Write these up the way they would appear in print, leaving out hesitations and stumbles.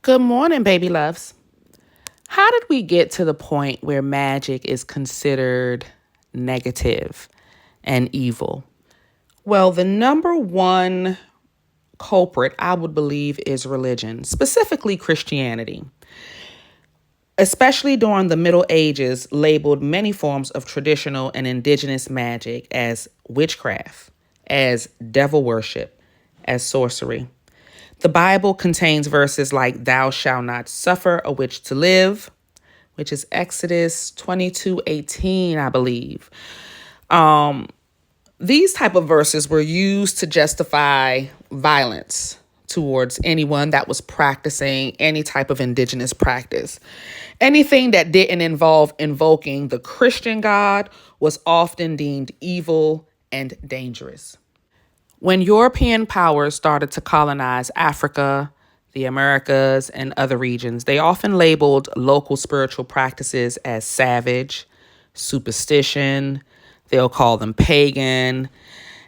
Good morning, baby loves. How did we get to the point where magic is considered negative and evil? Well, the number one culprit, I would believe, is religion, specifically Christianity. Especially during the Middle Ages, labeled many forms of traditional and indigenous magic as witchcraft, as devil worship, as sorcery. The Bible contains verses like, "Thou shalt not suffer a witch to live," which is Exodus 22:18, I believe. These type of verses were used to justify violence towards anyone that was practicing any type of indigenous practice. Anything that didn't involve invoking the Christian God was often deemed evil and dangerous. When European powers started to colonize Africa, the Americas, and other regions, they often labeled local spiritual practices as savage, superstition, they'll call them pagan,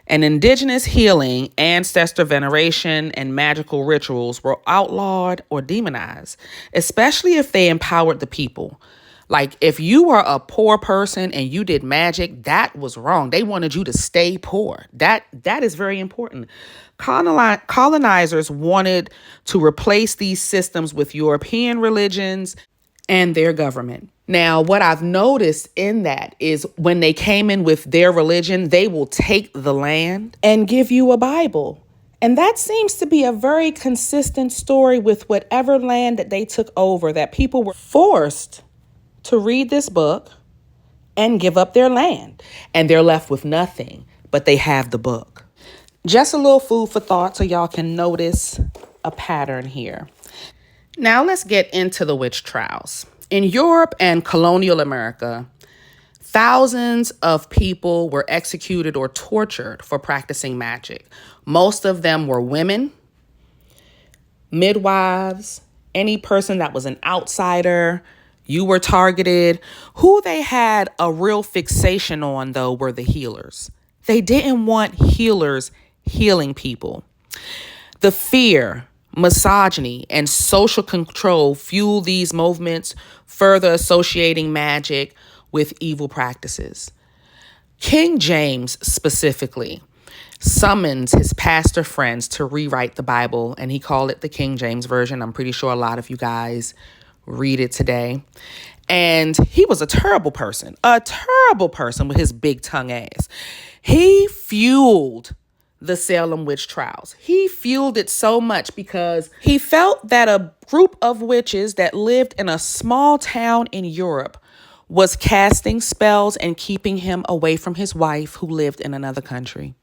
and indigenous healing, ancestor veneration, and magical rituals were outlawed or demonized, especially if they empowered the people. Like if you were a poor person and you did magic, that was wrong. They wanted you to stay poor. That is very important. Colonizers wanted to replace these systems with European religions and their government. Now, what I've noticed in that is when they came in with their religion, they will take the land and give you a Bible. And that seems to be a very consistent story with whatever land that they took over, that people were forced to read this book and give up their land. And they're left with nothing, but they have the book. Just a little food for thought so y'all can notice a pattern here. Now let's get into the witch trials. In Europe and colonial America, thousands of people were executed or tortured for practicing magic. Most of them were women, midwives, any person that was an outsider. You were targeted. Who they had a real fixation on, though, were the healers. They didn't want healers healing people. The fear, misogyny, and social control fuel these movements, further associating magic with evil practices. King James specifically summons his pastor friends to rewrite the Bible, and he called it the King James Version. I'm pretty sure a lot of you guys read it today. And he was a terrible person with his big tongue ass. He fueled the Salem witch trials. He fueled it so much because he felt that a group of witches that lived in a small town in Europe was casting spells and keeping him away from his wife who lived in another country.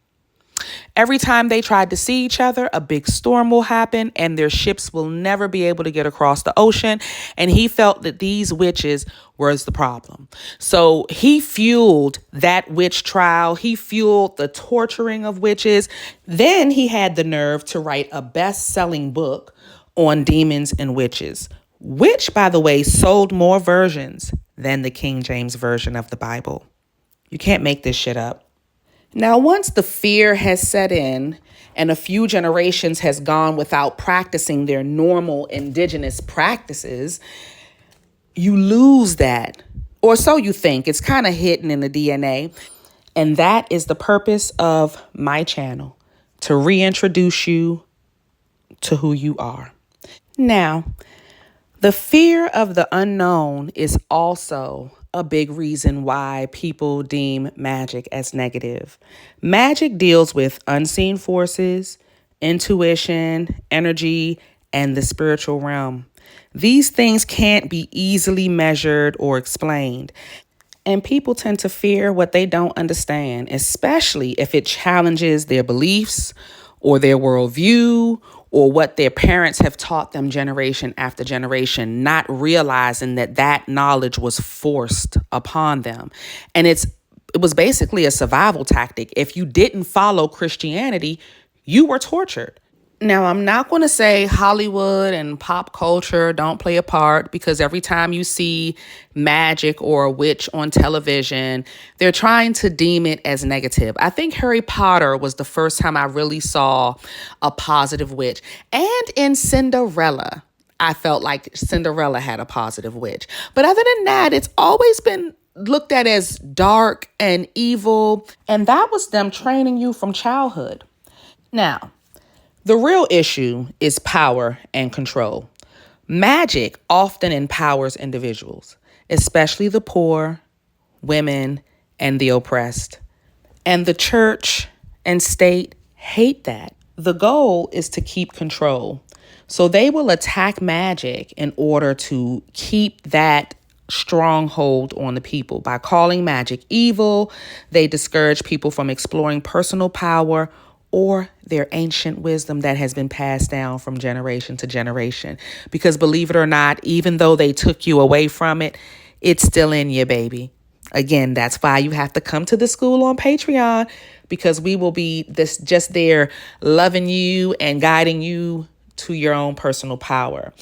Every time they tried to see each other, a big storm will happen and their ships will never be able to get across the ocean. And he felt that these witches was the problem. So he fueled that witch trial. He fueled the torturing of witches. Then he had the nerve to write a best-selling book on demons and witches, which, by the way, sold more versions than the King James Version of the Bible. You can't make this shit up. Now, once the fear has set in and a few generations has gone without practicing their normal indigenous practices, you lose that. Or so you think. It's kind of hidden in the DNA. And that is the purpose of my channel, to reintroduce you to who you are. Now, the fear of the unknown is also a big reason why people deem magic as negative. Magic deals with unseen forces, intuition, energy, and the spiritual realm. These things can't be easily measured or explained. And people tend to fear what they don't understand, especially if it challenges their beliefs or their worldview or what their parents have taught them generation after generation, not realizing that that knowledge was forced upon them. And it was basically a survival tactic. If you didn't follow Christianity, you were tortured. Now, I'm not going to say Hollywood and pop culture don't play a part, because every time you see magic or a witch on television, they're trying to deem it as negative. I think Harry Potter was the first time I really saw a positive witch. And in Cinderella, I felt like Cinderella had a positive witch. But other than that, it's always been looked at as dark and evil. And that was them training you from childhood. Now, the real issue is power and control. Magic often empowers individuals, especially the poor, women, and the oppressed. And the church and state hate that. The goal is to keep control. So they will attack magic in order to keep that stronghold on the people. By calling magic evil, they discourage people from exploring personal power or their ancient wisdom that has been passed down from generation to generation. Because believe it or not, even though they took you away from it, it's still in you, baby. Again, that's why you have to come to the school on Patreon, because we will be just there loving you and guiding you to your own personal power.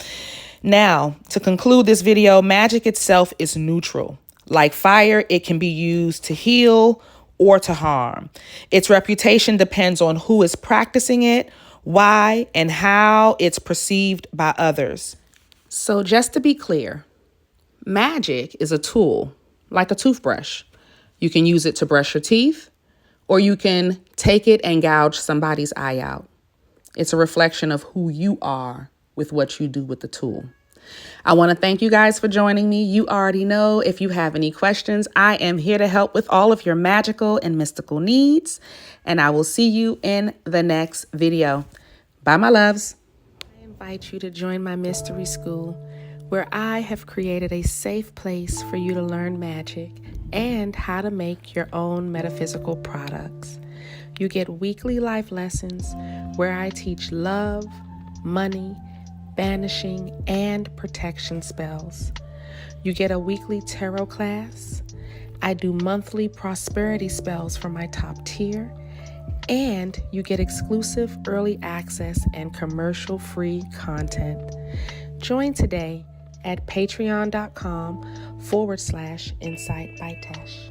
Now, to conclude this video, magic itself is neutral. Like fire, it can be used to heal or to harm. Its reputation depends on who is practicing it, why, and how it's perceived by others. So just to be clear, magic is a tool, like a toothbrush. You can use it to brush your teeth, or you can take it and gouge somebody's eye out. It's a reflection of who you are with what you do with the tool. I want to thank you guys for joining me. You already know, if you have any questions, I am here to help with all of your magical and mystical needs. And I will see you in the next video. Bye, my loves. I invite you to join my mystery school, where I have created a safe place for you to learn magic and how to make your own metaphysical products. You get weekly life lessons where I teach love, money, banishing, and protection spells. You get a weekly tarot class. I do monthly prosperity spells for my top tier. And you get exclusive early access and commercial-free content. Join today at patreon.com/Insight by Tesh.